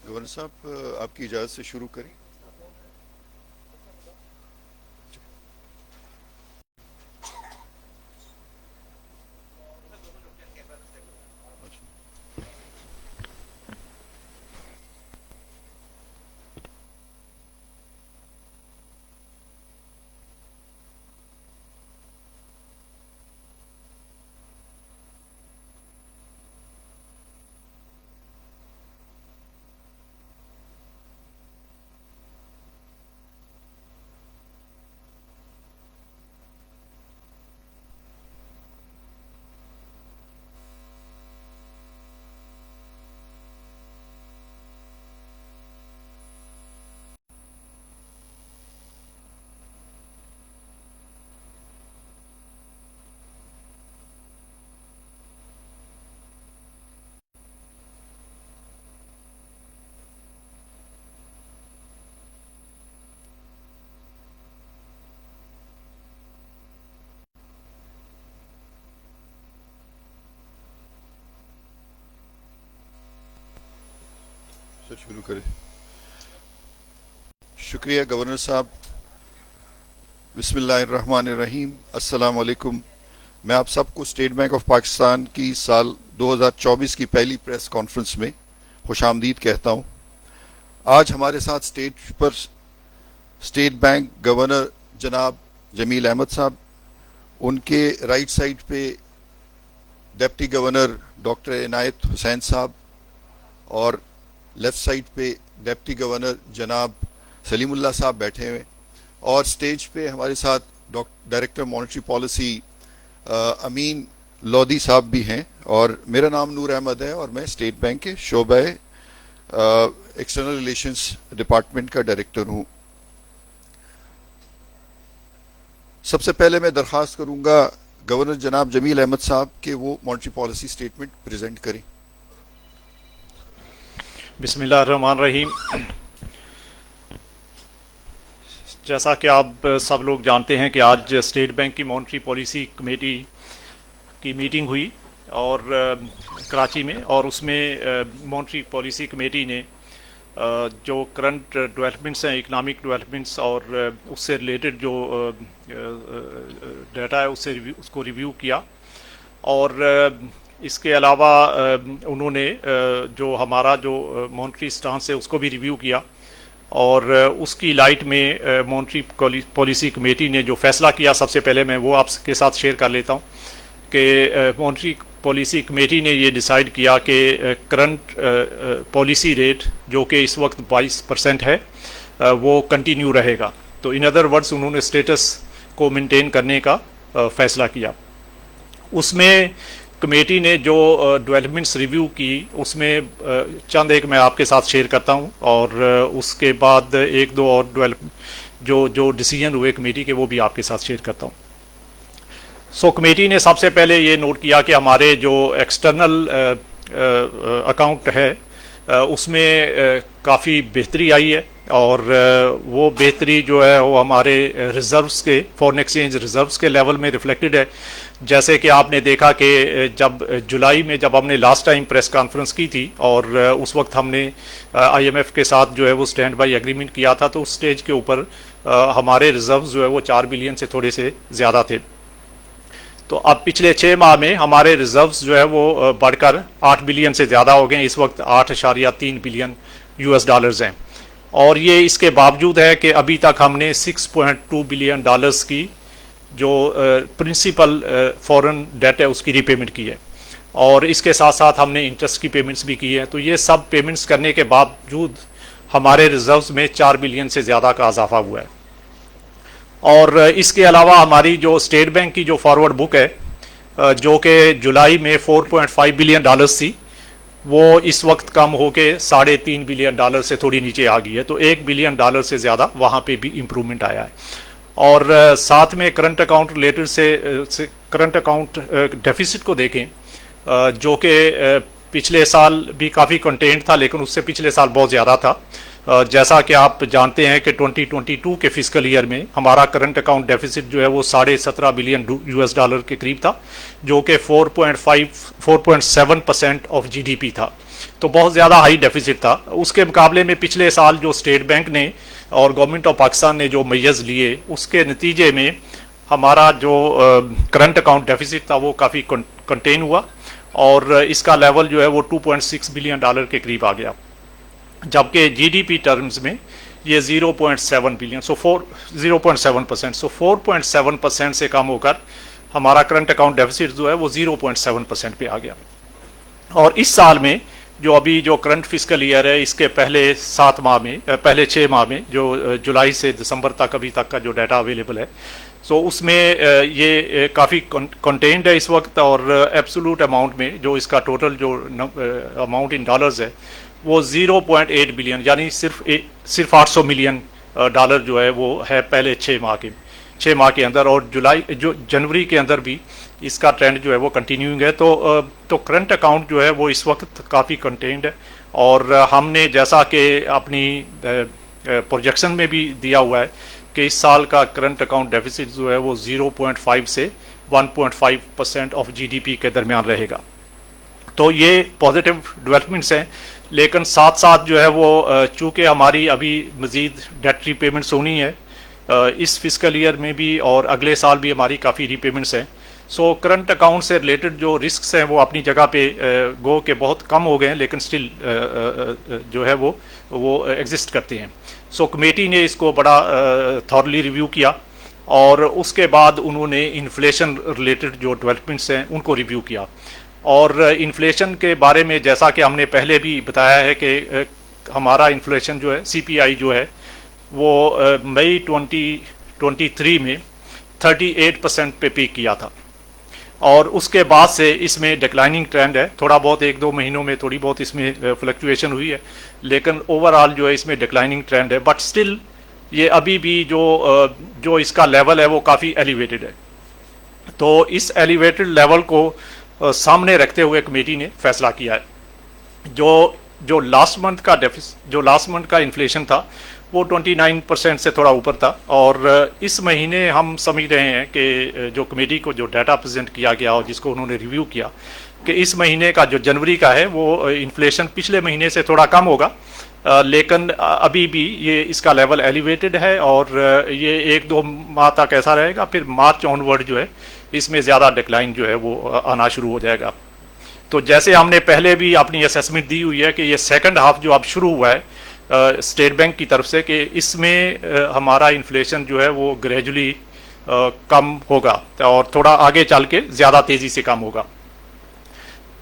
Governor साहब, आपकी इजाज़त से शुरू करें। सर शुरू करें। शुक्रिया गवर्नर साहब। बिस्मिल्लाहिर्रहमानिर्रहीम। अस्सलाम वालेकुम। मैं आप सबको स्टेट बैंक ऑफ पाकिस्तान की साल 2024 की पहली प्रेस कॉन्फ्रेंस में खुशामदीद कहता हूं। आज हमारे साथ स्टेज पर स्टेट बैंक गवर्नर जनाब जमील अहमद साहब, उनके राइट साइड पे डिप्टी गवर्नर डॉक्टर इनायत हुसैन साहब और लेफ्ट साइड पे डिप्टी गवर्नर जनाब सलीमुल्लाह साहब बैठे हुए, और स्टेज पे हमारे साथ डायरेक्टर मॉनेटरी पॉलिसी अमीन लोधी साहब भी हैं। और मेरा नाम नूर अहमद है और मैं स्टेट बैंक के शोबे एक्सटर्नल रिलेशंस डिपार्टमेंट का डायरेक्टर हूं। सबसे पहले मैं दरख्वास्त करूंगा गवर्नर जनाब जमील अहमद साहब के वो मॉनेटरी पॉलिसी स्टेटमेंट प्रेजेंट करें। बिस्मिल्लाहिर्रहमानिर्रहीम। जैसा कि आप सब लोग जानते हैं कि आज स्टेट बैंक की मॉनेटरी पॉलिसी कमेटी की मीटिंग हुई और कराची में, और उसमें मॉनेटरी पॉलिसी कमेटी ने जो करंट डेवलपमेंट्स हैं, इकनॉमिक डेवलपमेंट्स और उससे रिलेटेड जो डाटा है उसको रिव्यू किया। और इसके अलावा उन्होंने जो हमारा जो मॉनेटरी स्टांस है उसको भी रिव्यू किया, और उसकी लाइट में मॉनेटरी पॉलिसी कमेटी ने जो फैसला किया, सबसे पहले मैं वो आपके साथ शेयर कर लेता हूँ कि मॉनेटरी पॉलिसी कमेटी ने ये डिसाइड किया कि करंट पॉलिसी रेट जो कि इस वक्त 22% है वो कंटिन्यू रहेगा। तो इन अदर वर्ड्स उन्होंने स्टेटस को मेंटेन करने का फैसला किया। उसमें कमेटी ने जो डेवलपमेंट्स रिव्यू की उसमें चंद एक मैं आपके साथ शेयर करता हूं, और उसके बाद एक दो और जो डिसीजन हुए कमेटी के वो भी आपके साथ शेयर करता हूं। सो कमेटी ने सबसे पहले ये नोट किया कि हमारे जो एक्सटर्नल अकाउंट है उसमें काफ़ी बेहतरी आई है, और वो बेहतरी जो है वो हमारे रिजर्व्स के, फॉरेन एक्सचेंज रिजर्व्स के लेवल में रिफ्लेक्टेड है। जैसे कि आपने देखा कि जब जुलाई में जब हमने लास्ट टाइम प्रेस कॉन्फ्रेंस की थी और उस वक्त हमने आईएमएफ के साथ जो है वो स्टैंड बाई एग्रीमेंट किया था, तो उस स्टेज के ऊपर हमारे रिजर्व्स जो है वो 4 बिलियन से थोड़े से ज़्यादा थे। तो अब पिछले 6 माह में हमारे रिजर्व्स जो है वो बढ़कर 8 बिलियन से ज़्यादा हो गए। इस वक्त 8.3 बिलियन यूएस डॉलर्स हैं, और ये इसके बावजूद है कि अभी तक हमने 6.2 बिलियन डॉलर्स की जो प्रिंसिपल फॉरेन डेट है उसकी रीपेमेंट की है, और इसके साथ साथ हमने इंटरेस्ट की पेमेंट्स भी की है। तो ये सब पेमेंट्स करने के बावजूद हमारे रिजर्व्स में 4 बिलियन से ज़्यादा का इजाफा हुआ है। और इसके अलावा हमारी जो स्टेट बैंक की जो फॉरवर्ड बुक है जो कि जुलाई में 4.5 बिलियन डॉलर्स थी, वो इस वक्त कम होके 3.5 बिलियन डॉलर से थोड़ी नीचे आ गई है। तो 1 बिलियन डॉलर से ज़्यादा वहाँ पे भी इम्प्रूवमेंट आया है। और साथ में करंट अकाउंट रिलेटेड से करंट अकाउंट डेफिसिट को देखें, जो कि पिछले साल भी काफ़ी कंटेंट था, लेकिन उससे पिछले साल बहुत ज़्यादा था। जैसा कि आप जानते हैं कि 2022 के फिस्कल ईयर में हमारा करंट अकाउंट डेफिसिट जो है वो $17.5 बिलियन यूएस डॉलर के करीब था, जो कि 4.7% ऑफ जीडीपी था। तो बहुत ज़्यादा हाई डेफिसिट था। उसके मुकाबले में पिछले साल जो स्टेट बैंक ने और गवर्नमेंट ऑफ पाकिस्तान ने जो मेजर्स लिए, उसके नतीजे में हमारा जो करंट अकाउंट डेफिसिट था वो काफ़ी कंटेन हुआ और इसका लेवल जो है वो 2.6 बिलियन डॉलर के करीब आ गया, जबकि जीडीपी टर्म्स में ये 0.7 बिलियन, सो 0.7%, सो 4.7% से कम होकर हमारा करंट अकाउंट डेफिसिट जो है वो 0.7% पे आ गया। और इस साल में जो अभी जो करंट फिस्कल ईयर है, इसके पहले 6 माह में जो जुलाई से दिसंबर तक अभी तक का जो डाटा अवेलेबल है, सो उसमें ये काफ़ी कंटेन्ड है इस वक्त। और एब्सोल्यूट अमाउंट में जो इसका टोटल जो अमाउंट इन डॉलर्स है वो 0.8 बिलियन, यानी सिर्फ 800 मिलियन डॉलर जो है वो है पहले 6 माह के अंदर। और जनवरी के अंदर भी इसका ट्रेंड जो है वो कंटिन्यूइंग है। तो करंट अकाउंट जो है वो इस वक्त काफ़ी कंटेन्ड है। और हमने जैसा कि अपनी प्रोजेक्शन में भी दिया हुआ है कि इस साल का करंट अकाउंट डेफिसिट जो है वो 0.5 से 1.5% ऑफ जीडीपी के दरमियान रहेगा। तो ये पॉजिटिव डेवलपमेंट्स हैं, लेकिन साथ साथ जो है वो चूँकि हमारी अभी मज़ीद डेट रीपेमेंट्स होनी है इस फिस्कल ईयर में भी, और अगले साल भी हमारी काफ़ी रीपेमेंट्स हैं। सो करंट अकाउंट से रिलेटेड जो रिस्क्स हैं वो अपनी जगह पे गो के बहुत कम हो गए हैं, लेकिन स्टिल जो है वो एग्जिस्ट करते हैं। सो कमेटी ने इसको बड़ा थॉरली रिव्यू किया और उसके बाद उन्होंने इन्फ्लेशन रिलेटेड जो डेवलपमेंट्स हैं उनको रिव्यू किया। और इन्फ्लेशन के बारे में जैसा कि हमने पहले भी बताया है कि हमारा इन्फ्लेशन जो है सीपीआई जो है वो मई 2023 में 38% पे पीक किया था और उसके बाद से इसमें डिक्लाइनिंग ट्रेंड है। थोड़ा बहुत 1-2 महीनों में थोड़ी बहुत इसमें फ्लक्चुएशन हुई है, लेकिन ओवरऑल जो है इसमें डिक्लाइनिंग ट्रेंड है। बट स्टिल ये अभी भी जो इसका लेवल है वो काफ़ी एलिवेटेड है। तो इस एलिवेटेड लेवल को सामने रखते हुए कमेटी ने फैसला किया है। जो लास्ट मंथ का इन्फ्लेशन था वो 29% से थोड़ा ऊपर था। और इस महीने हम समझ रहे हैं कि जो कमेटी को जो डाटा प्रेजेंट किया गया और जिसको उन्होंने रिव्यू किया कि इस महीने का जो जनवरी का है वो इन्फ्लेशन पिछले महीने से थोड़ा कम होगा, लेकिन अभी भी ये इसका लेवल एलिवेटेड है और ये 1-2 माह तक ऐसा रहेगा। फिर मार्च ऑनवर्ड जो है इसमें ज़्यादा डिक्लाइन जो है वो आना शुरू हो जाएगा। तो जैसे हमने पहले भी अपनी असेसमेंट दी हुई है कि ये सेकंड हाफ जो अब शुरू हुआ है स्टेट बैंक की तरफ से, कि इसमें हमारा इन्फ्लेशन जो है वो ग्रेजुअली कम होगा और थोड़ा आगे चल के ज़्यादा तेज़ी से कम होगा।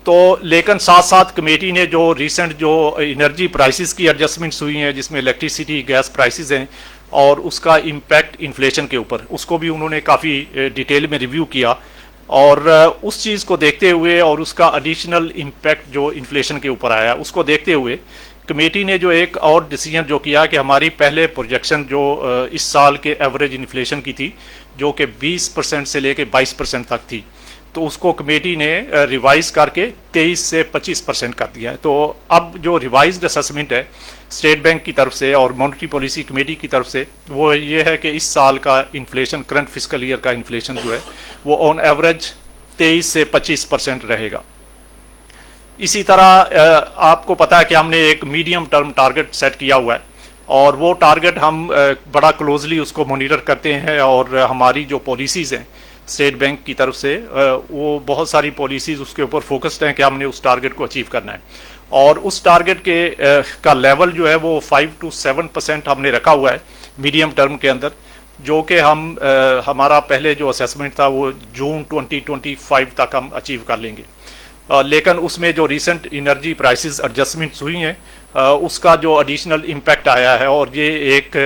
तो लेकिन साथ साथ कमेटी ने जो रिसेंट जो एनर्जी प्राइसेस की एडजस्टमेंट्स हुई हैं, जिसमें इलेक्ट्रिसिटी गैस प्राइसेस हैं और उसका इम्पैक्ट इन्फ्लेशन के ऊपर, उसको भी उन्होंने काफ़ी डिटेल में रिव्यू किया। और उस चीज़ को देखते हुए और उसका एडिशनल इम्पैक्ट जो इन्फ्लेशन के ऊपर आया उसको देखते हुए कमेटी ने जो एक और डिसीजन जो किया कि हमारी पहले प्रोजेक्शन जो इस साल के एवरेज इन्फ्लेशन की थी जो कि 20% से लेके 22% तक थी, तो उसको कमेटी ने रिवाइज करके 23 से 25% कर दिया है। तो अब जो रिवाइज्ड असेसमेंट है स्टेट बैंक की तरफ से और मॉनेटरी पॉलिसी कमेटी की तरफ से वो ये है कि इस साल का इन्फ्लेशन, करंट फिस्कल ईयर का इन्फ्लेशन जो है वो ऑन एवरेज 23 से 25% रहेगा। इसी तरह आपको पता है कि हमने एक मीडियम टर्म टारगेट सेट किया हुआ है और वो टारगेट हम बड़ा क्लोजली उसको मॉनिटर करते हैं और हमारी जो पॉलिसीज़ हैं स्टेट बैंक की तरफ से वो बहुत सारी पॉलिसीज़ उसके ऊपर फोकस्ड हैं कि हमने उस टारगेट को अचीव करना है। और उस टारगेट के का लेवल जो है वो 5 to 7% हमने रखा हुआ है मीडियम टर्म के अंदर, जो कि हमारा पहले जो असेसमेंट था वो जून 2025 तक हम अचीव कर लेंगे। लेकिन उसमें जो रिसेंट एनर्जी प्राइसेस एडजस्टमेंट्स हुई हैं उसका जो एडिशनल इम्पैक्ट आया है और ये एक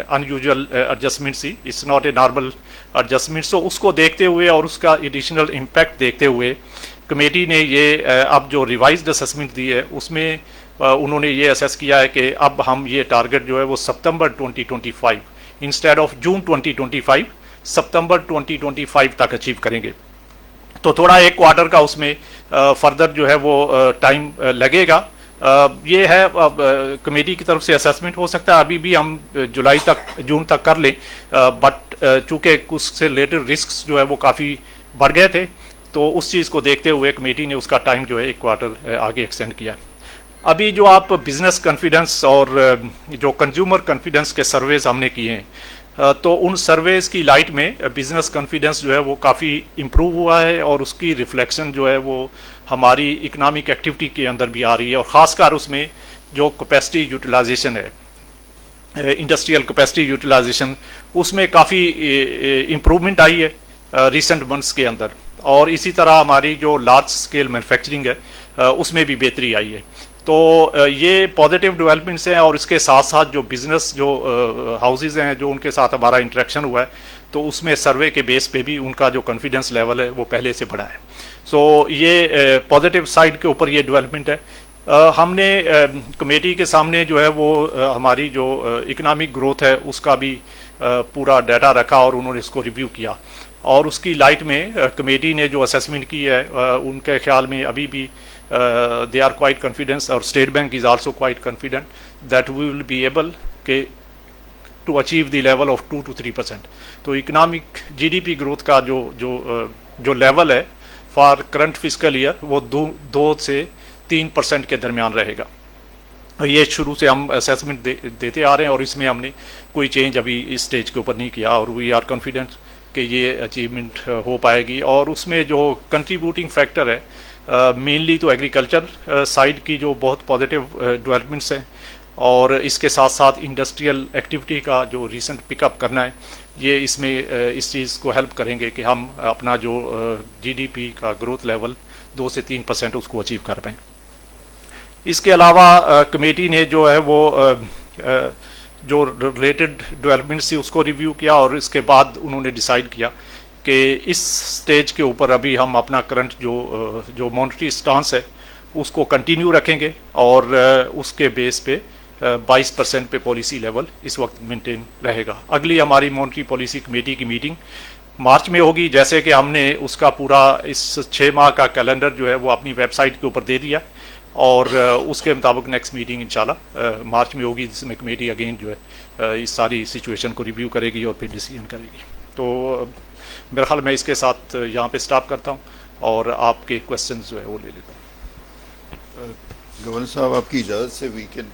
unusual adjustment see, it's not a normal adjustment. So उसको देखते हुए और उसका एडिशनल इम्पैक्ट देखते हुए कमेटी ने ये अब जो रिवाइज्ड असेसमेंट दी है उसमें उन्होंने ये असेस किया है कि अब हम ये टारगेट जो है वो सितंबर 2025 इंस्टेड ऑफ जून 2025 सितंबर 2025 तक अचीव करेंगे। तो थोड़ा एक क्वार्टर का उसमें फर्दर जो है वो टाइम लगेगा, ये है कमेटी की तरफ से असेसमेंट हो सकता है, अभी भी हम जून तक कर लें, बट चूंकि कुछ से रिलेटेड रिस्क जो है वो काफ़ी बढ़ गए थे, तो उस चीज़ को देखते हुए कमेटी ने उसका टाइम जो है 1 क्वार्टर आगे एक्सटेंड किया। अभी जो आप बिजनेस कॉन्फिडेंस और जो कंज्यूमर कॉन्फिडेंस के सर्वेज हमने किए हैं, तो उन सर्वेज की लाइट में बिजनेस कॉन्फिडेंस जो है वो काफ़ी इम्प्रूव हुआ है और उसकी रिफ्लेक्शन जो है वो हमारी इकोनॉमिक एक्टिविटी के अंदर भी आ रही है, और ख़ासकर उसमें जो कैपेसिटी यूटिलाइजेशन है, इंडस्ट्रियल कैपेसिटी यूटिलाइजेशन, उसमें काफ़ी इम्प्रूवमेंट आई है रिसेंट मंथ्स के अंदर। और इसी तरह हमारी जो लार्ज स्केल मैन्युफैक्चरिंग है उसमें भी बेहतरी आई है। तो ये पॉजिटिव डेवलपमेंट्स हैं, और इसके साथ साथ जो बिजनेस जो हाउसेज हैं जो उनके साथ हमारा इंटरेक्शन हुआ है, तो उसमें सर्वे के बेस पे भी उनका जो कॉन्फिडेंस लेवल है वो पहले से बढ़ा है। सो ये पॉजिटिव साइड के ऊपर ये डेवलपमेंट है। हमने कमेटी के सामने जो है वो हमारी जो इकोनॉमिक ग्रोथ है उसका भी पूरा डाटा रखा और उन्होंने इसको रिव्यू किया, और उसकी लाइट में कमेटी ने जो असेसमेंट की है उनके ख्याल में अभी भी they are quite confident, और state bank is also quite confident that we will be able to achieve the level of 2 to 3%। तो इकोनॉमिक जीडीपी ग्रोथ का जो लेवल है फॉर करंट फिजिकल ईयर वो 2 से 3% के दरमियान रहेगा। ये शुरू से हम असेसमेंट देते आ रहे हैं, और इसमें हमने कोई चेंज अभी इस स्टेज के ऊपर नहीं किया, और वी आर कॉन्फिडेंट कि ये अचीवमेंट हो पाएगी। और उसमें जो कंट्रीब्यूटिंग फैक्टर है मेनली तो एग्रीकल्चर साइड की जो बहुत पॉजिटिव डेवलपमेंट्स हैं, और इसके साथ साथ इंडस्ट्रियल एक्टिविटी का जो रिसेंट पिकअप करना है, ये इसमें इस चीज़ को हेल्प करेंगे कि हम अपना जो जीडीपी का ग्रोथ लेवल 2 से 3% उसको अचीव कर पाएँ। इसके अलावा कमेटी ने जो है वो जो रिलेटेड डेवलपमेंट्स थी उसको रिव्यू किया, और इसके बाद उन्होंने डिसाइड किया कि इस स्टेज के ऊपर अभी हम अपना करंट जो मॉनेटरी स्टांस है उसको कंटिन्यू रखेंगे, और उसके बेस पे 22% पे पॉलिसी लेवल इस वक्त मेंटेन रहेगा। अगली हमारी मॉनेटरी पॉलिसी कमेटी की मीटिंग मार्च में होगी, जैसे कि हमने उसका पूरा इस 6 माह का कैलेंडर जो है वो अपनी वेबसाइट के ऊपर दे दिया, और उसके मुताबिक नेक्स्ट मीटिंग इंशाल्लाह मार्च में होगी, जिसमें कमेटी अगेन जो है इस सारी सिचुएशन को रिव्यू करेगी और फिर डिसीजन करेगी। तो मेरा ख्याल मैं इसके साथ यहाँ पे स्टॉप करता हूँ और आपके क्वेश्चंस जो है वो ले लेता हूँ। गवर्नर साहब, आपकी इजाज़त से वी कैन